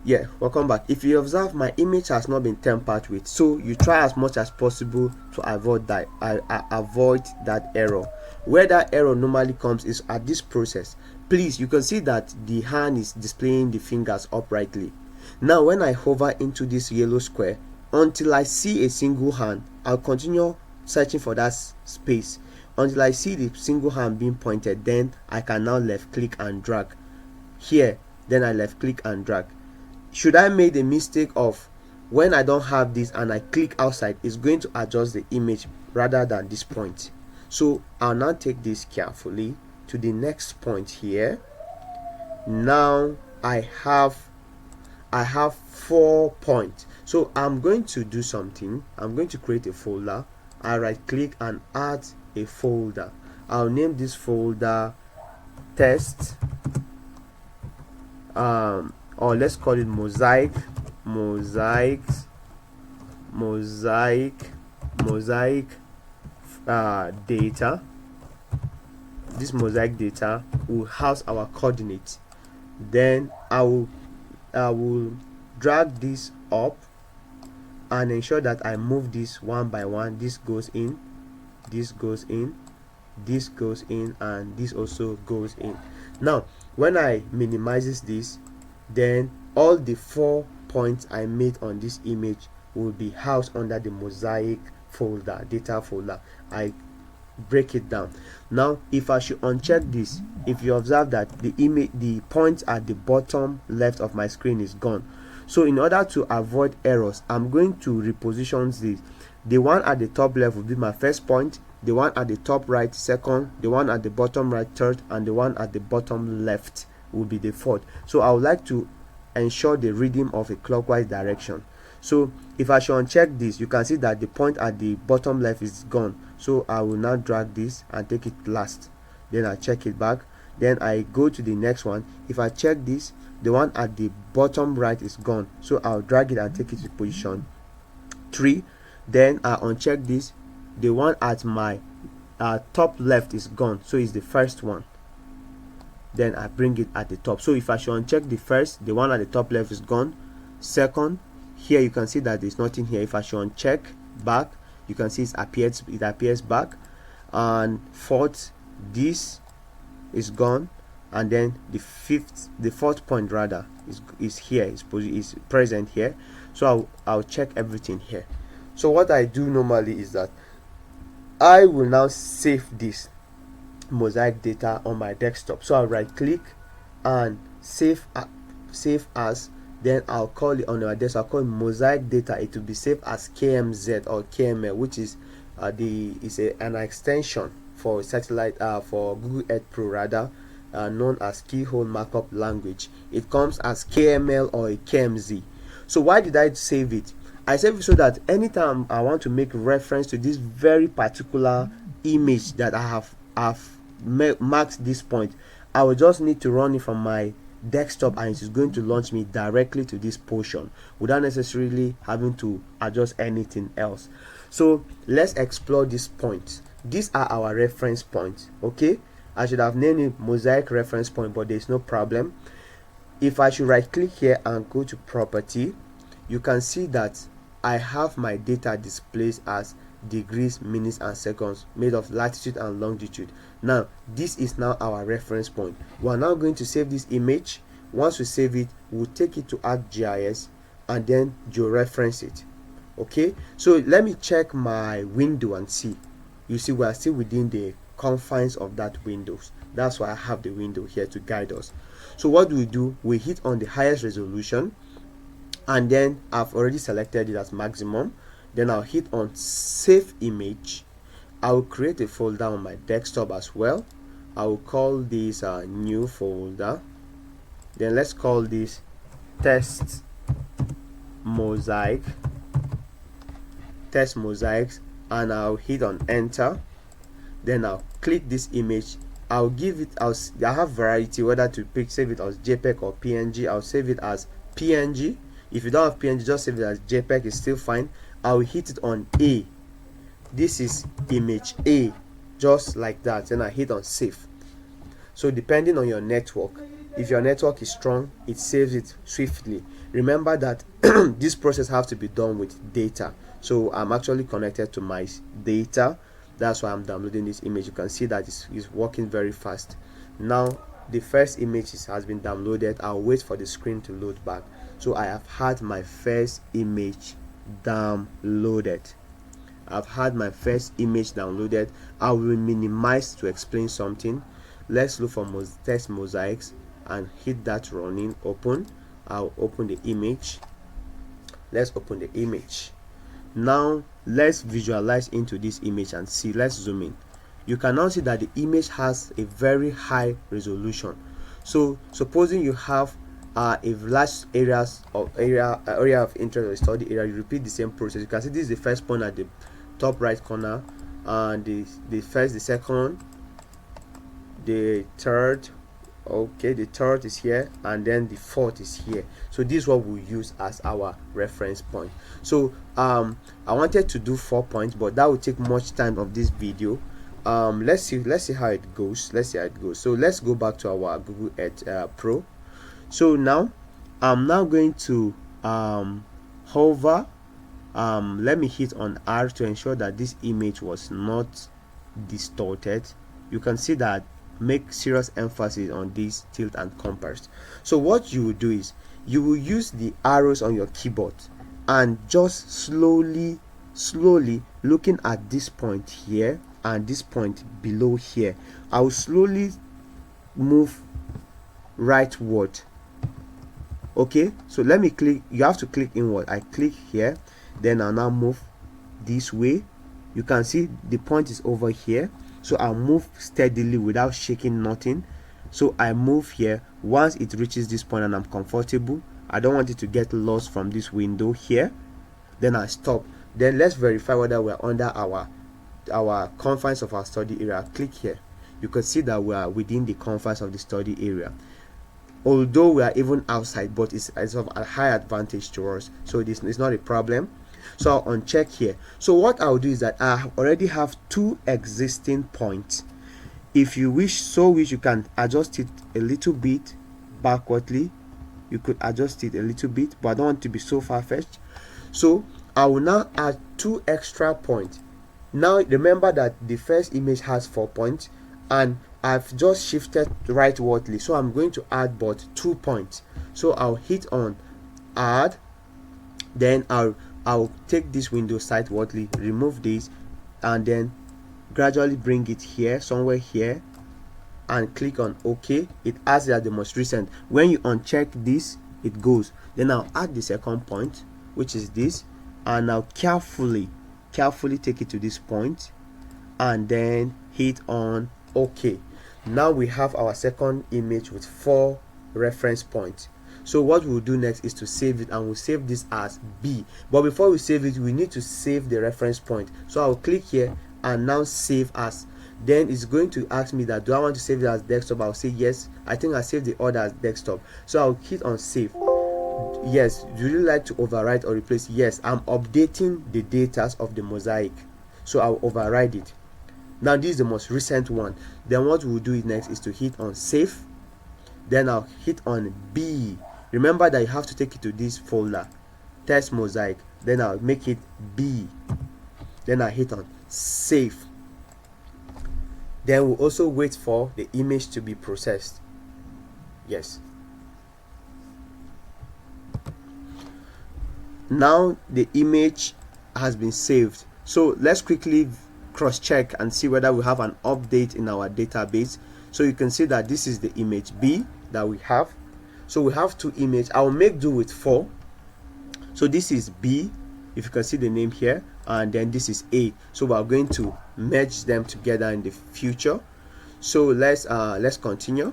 Yeah, welcome back. If you observe, my image has not been tampered with, so you try as much as possible to avoid that. Avoid that error. Where that error normally comes is at this process. Please, you can see that the hand is displaying the fingers uprightly. Now when I hover into this yellow square until I see a single hand, I'll continue searching for that space until I see the single hand being pointed. Then I can now left click and drag here, then I left click and drag. Should I make the mistake of when I don't have this and I click outside, it's going to adjust the image rather than this point. So I'll now take this carefully to the next point here. Now I have 4 points. So I'm going to do something. I'm going to create a folder. I right click and add a folder. I'll name this folder test, or let's call it mosaic data. This mosaic data will house our coordinates. Then I will drag this up and ensure that I move this one by one. This goes in, this goes in, this goes in, and this also goes in. Now when I minimizes this, then all the 4 points I made on this image will be housed under the mosaic folder, data folder. I break it down. Now if I should uncheck this, if you observe that the point at the bottom left of my screen is gone. So in order to avoid errors, I'm going to reposition this. The one at the top left will be my first point, the one at the top right second, the one at the bottom right third, and the one at the bottom left will be the fourth. So I would like to ensure the reading of a clockwise direction. So if I should uncheck this, you can see that the point at the bottom left is gone. So I will now drag this and take it last, then I check it back, then I go to the next one. If I check this, the one at the bottom right is gone, so I'll drag it and take it to position 3. Then I uncheck this, the one at my top left is gone, so it's the first one. Then I bring it at the top. So if I should uncheck the first, the one at the top left is gone. Second, here you can see that there's nothing here. If I should uncheck back, you can see it appears back. And fourth, this is gone. And then the fourth point rather is here, is present here. So I'll check everything here. So what I do normally is that I will now save this mosaic data on my desktop. So I'll right click and save as, then I'll call it on my desktop. I'll call it mosaic data. It will be saved as KMZ or KML, which is an extension for satellite for Google Earth Pro rather, known as keyhole markup language. It comes as KML or a KMZ. So why did I save it? I save it so that anytime I want to make reference to this very particular image that I have marked this point, I will just need to run it from my desktop and it is going to launch me directly to this portion without necessarily having to adjust anything else. So let's explore these points. These are our reference points. Okay, I should have named it mosaic reference point, but there's no problem. If I should right click here and go to property, you can see that I have my data displayed as degrees, minutes, and seconds, made of latitude and longitude. Now this is now our reference point. We are now going to save this image. Once we save it, we'll take it to ArcGis and then georeference it. Okay, so let me check my window and see. You see, we are still within the confines of that windows. That's why I have the window here to guide us. So what do? We hit on the highest resolution, and then I've already selected it as maximum. Then I'll hit on save image. I will create a folder on my desktop as well. I will call this a new folder. Then let's call this test mosaics, and I'll hit on enter. Then I'll click this image. I'll give it as, I have variety whether to save it as JPEG or PNG. I'll save it as PNG. If you don't have PNG, just save it as JPEG, it's still fine. I'll hit it on A. This is image A, just like that. Then I hit on save. So depending on your network, if your network is strong, it saves it swiftly. Remember that this process has to be done with data. So I'm actually connected to my data. That's why I'm downloading this image. You can see that it's working very fast. Now the first image has been downloaded. I'll wait for the screen to load back. So I have had my first image downloaded. I've had my first image downloaded. I will minimize to explain something. Let's look for test mosaics and hit that running. Open. I'll open the image. Let's open the image. Now let's visualize into this image and see. Let's zoom in. You can now see that the image has a very high resolution. So supposing you have a large area of interest or study area, you repeat the same process. You can see this is the first point at the top right corner, and the first, the second, the third. Okay, the third is here, and then the fourth is here. So this is what we use as our reference point. So I wanted to do 4 points, but that will take much time of this video. Let's see how it goes. So let's go back to our Google Earth Pro. So now I'm now going to hover. Let me hit on R to ensure that this image was not distorted. You can see that. Make serious emphasis on this tilt and compass. So what you will do is you will use the arrows on your keyboard and just slowly looking at this point here and this point below here. I will slowly move rightward. Okay, so let me click. You have to click inward. I click here, then I'll now move this way. You can see the point is over here. So I'll move steadily without shaking nothing. So I move here. Once it reaches this point and I'm comfortable, I don't want it to get lost from this window here, then I stop. Then let's verify whether we're under our confines of our study area. Click here. You can see that we are within the confines of the study area, although we are even outside, but it's of a high advantage to us, so this is not a problem. So I'll uncheck here. So what I'll do is that I already have 2 existing points. If you wish, you can adjust it a little bit backwardly. You could adjust it a little bit, but I don't want to be so far-fetched. So I will now add 2 extra points. Now remember that the first image has 4 points, and I've just shifted rightwardly, so I'm going to add but 2 points. So I'll hit on add, then I'll take this window sidewardly, remove this, and then gradually bring it here, somewhere here, and click on OK. It adds that the most recent. When you uncheck this, it goes. Then I'll add the second point, which is this, and I'll carefully take it to this point, and then hit on OK. Now we have our second image with 4 reference points. So what we'll do next is to save it, and we'll save this as B. But before we save it, we need to save the reference point. So I'll click here and now save as. Then it's going to ask me that do I want to save it as desktop. I'll say yes. I think I saved the order as desktop. So I'll hit on save. Yes. Do you like to overwrite or replace? Yes. I'm updating the data of the mosaic, so I'll override it. Now this is the most recent one. Then what we'll do next is to hit on save. Then I'll hit on B. Remember that you have to take it to this folder, test mosaic. Then I'll make it B. Then I hit on save. Then we'll also wait for the image to be processed. Yes. Now the image has been saved. So let's quickly cross-check and see whether we have an update in our database. So you can see that this is the image B that we have. So we have 2 images. I will make do with 4. So this is B, if you can see the name here, and then this is A. So we are going to merge them together in the future. So let's continue.